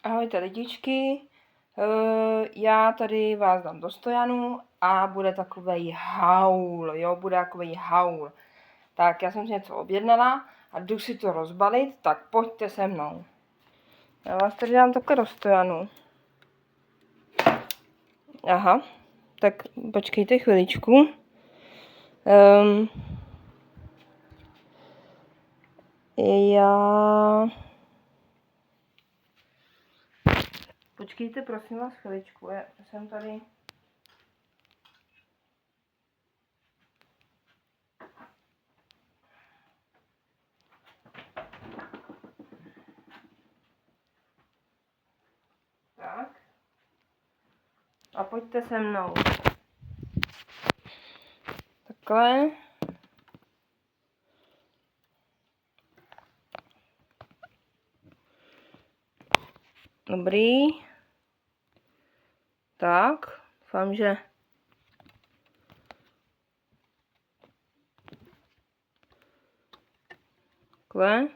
Ahojte lidičky, já tady vás dám do stojanu a bude takovej haul, jo, bude takovej haul. Tak já jsem si něco objednala a jdu si to rozbalit, tak pojďte se mnou. Já vás tady dám takhle do stojanu. Aha, tak počkejte chviličku. Počkejte prosím vás chviličku, já jsem tady... Tak. A pojďte se mnou. Takhle. Dobrý. Tak, doufám, že... Takhle.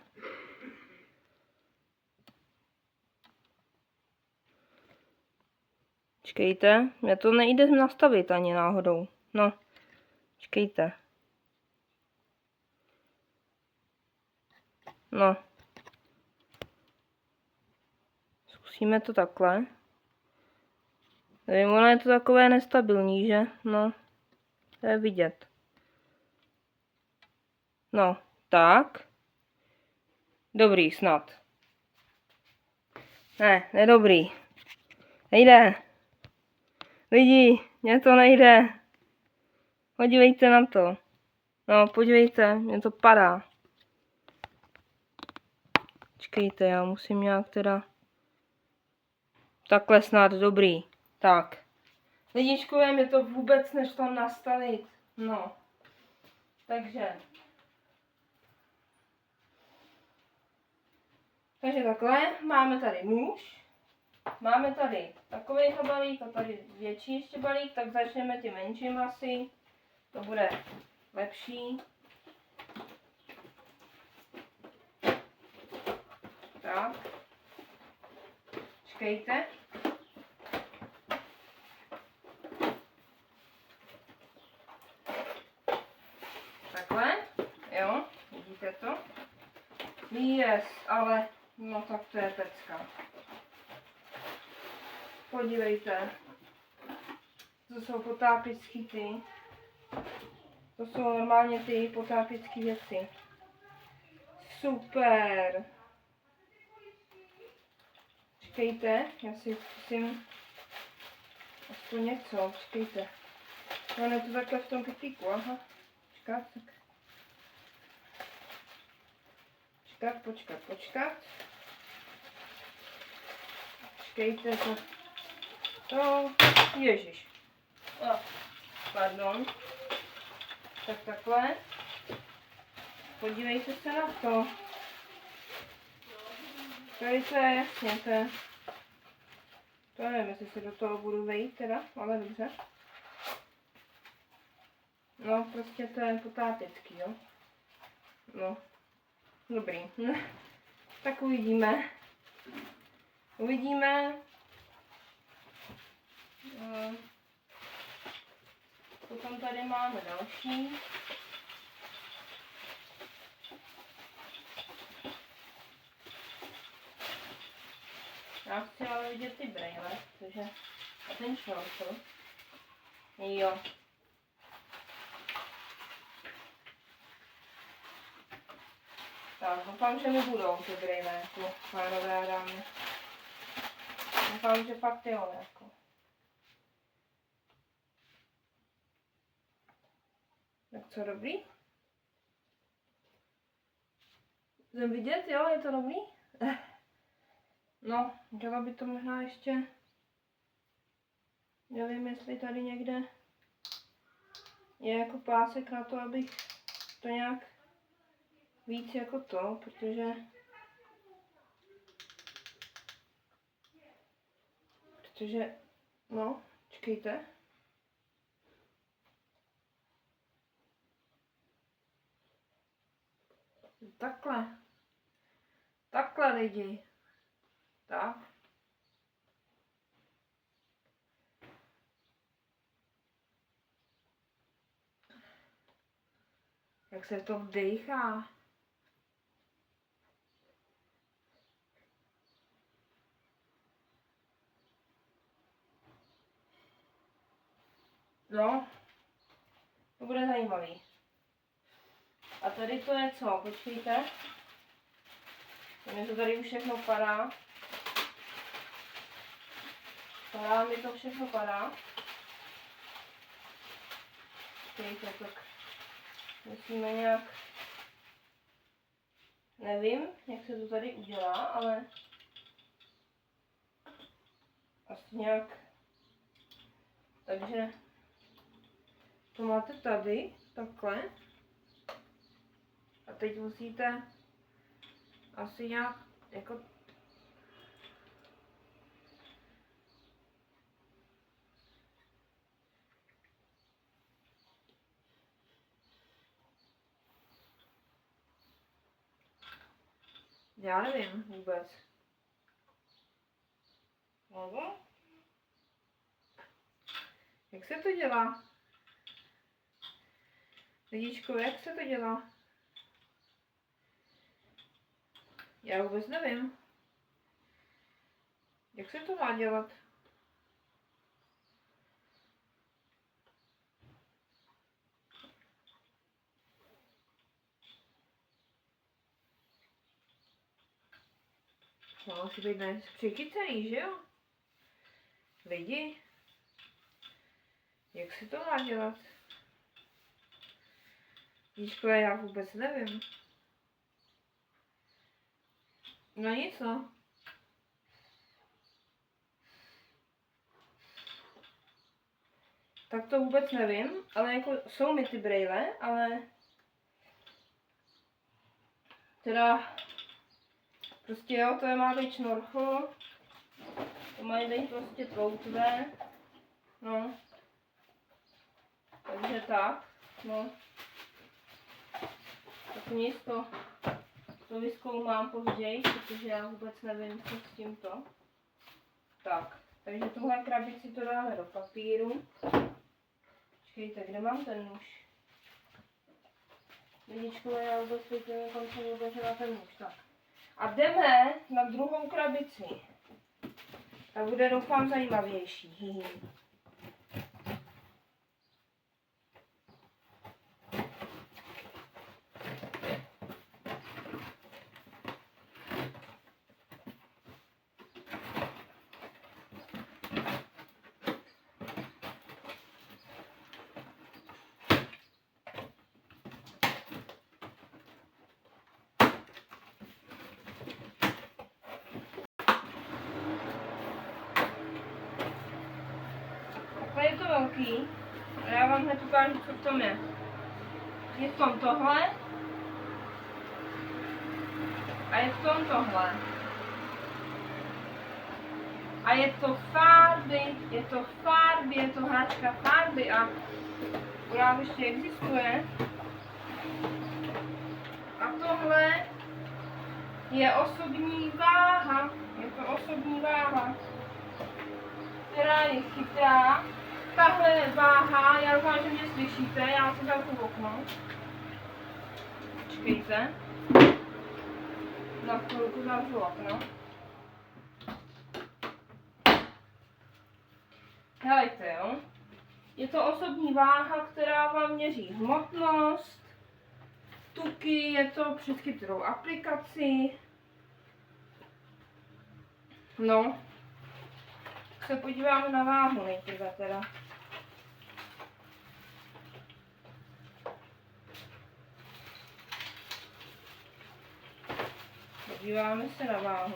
Počkejte, mě to nejde nastavit ani náhodou. No, počkejte. No. Zkusíme to takhle. Ono je to takové nestabilní, že? No, to je vidět. No, tak. Dobrý, snad. Ne, nedobrý. Nejde. Lidi, mně to nejde. Podívejte na to. No, podívejte, mně to padá. Počkejte, já musím nějak teda... Takhle snad, dobrý. Tak. Lidičkové, mě to vůbec nešlo nastavit. No. Takže takhle, máme tady nůž, máme tady takový balík a tady větší ještě balík, tak začneme tím menším asi, to bude lepší. Tak, počkejte. Takhle, jo, vidíte to? Yes, ale no tak to je pecka. Podívejte, to jsou potápěčské ty. To jsou normálně ty potápěčské věci. Super. Počkejte, já si zkusím aspoň něco, počkejte. Ono je to takhle v tom kytlíku, aha. Počkat. Počkejte to. To, ježiš. Pardon. Tak takhle. Podívejte se na to. Velice jasně, to nevím, jestli se do toho budu vejít teda, ale dobře. No, prostě to je potápěcký, jo. No, dobrý. Tak uvidíme. Potom tady máme další. Já chci ale vidět ty brejle, protože a ten šnorchl. Jo. Tak, doufám, že mi budou ty brejle, jako pánové a dámy. Doufám, že fakt jo, jako. Tak co, dobrý? Jsem vidět, jo, je to dobrý? No, dělala by to možná ještě, nevím, jestli tady někde je jako pásek na to, abych to nějak víc jako to, protože no, čekejte. Takhle lidi. Tak. Jak se to vdechá. No, to bude zajímavý. A tady to je co? Počkejte. Mně to tady už všechno padá. Padá mi to všechno padá. Počkejte, tak musíme nějak... Nevím, jak se to tady udělá, ale... Asi nějak... Takže... To máte tady, takhle. A teď musíte asi nějak jako já nevím vůbec. Nebo? Jak se to dělá? Lidičko, jak se to dělá? Já vůbec nevím. Jak se to má dělat? No, musí být dnes přichycený, že jo? Lidi? Jak se to má dělat? Lidičko, já vůbec nevím. No nic, no. Tak to vůbec nevím, ale jako jsou mi ty brejle, ale teda prostě jo, to je má být šnorchl, to mají být prostě tloutvé, no, takže tak, no, tak nic to vyzkoumám později, protože já vůbec nevím, co s tímto. Tak, takže tuhle krabici to dáme do papíru. Počkejte, kde mám ten nůž? Lidičko, já vůbec nevím, kam jsem vůbec na ten nůž. Tak. A jdeme na druhou krabici. Ta bude, doufám, zajímavější. Takhle je to velký. A já vám hned ukážu, co v tom je. Je v tom tohle. A je v tom tohle. A je to farby, je to hračka farby a pořád ještě existuje. A tohle je osobní váha. Je to osobní váha, která je chytrá. Tahle váha, já doufám, že mě slyšíte, já si zavřu okno. Počkejte. Za chvilku zavřu okno. Helejte, jo. Je to osobní váha, která vám měří hmotnost, tuky, je to přes chytrou aplikaci. No. Se podíváme na váhu nejprve teda. Podíváme se na váhu.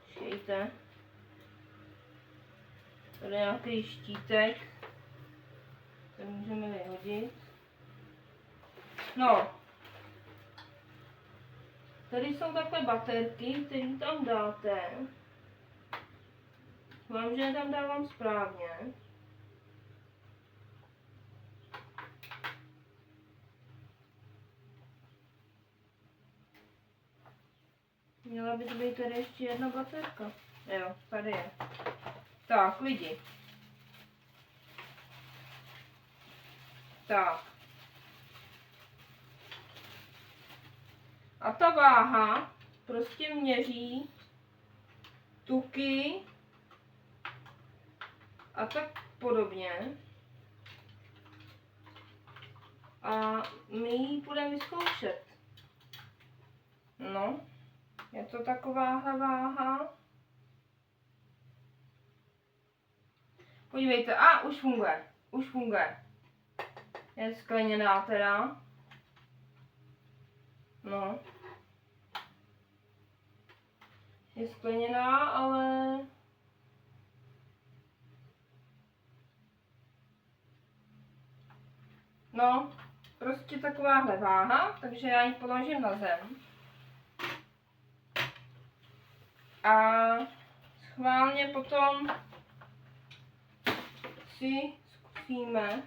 Počkejte. Tady je nějaký štítek. Ten můžeme vyhodit. No. Tady jsou takové baterky, které tam dáte. Vám, že je tam dávám správně. Měla by to být tady ještě jedna baterka. Jo, tady je. Tak, lidi. Tak. A ta váha prostě měří tuky a tak podobně. A my ji budeme vyzkoušet. No, je to takováhle váha. Podívejte, už funguje, už funguje. Je skleněná teda. No. Je skleněná, ale... No, prostě takováhle váha, takže já ji položím na zem. A schválně potom si zkusíme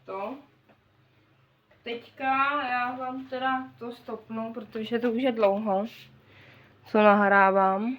to. Teďka já vám teda to stopnu, protože to už je dlouho, co nahrávám.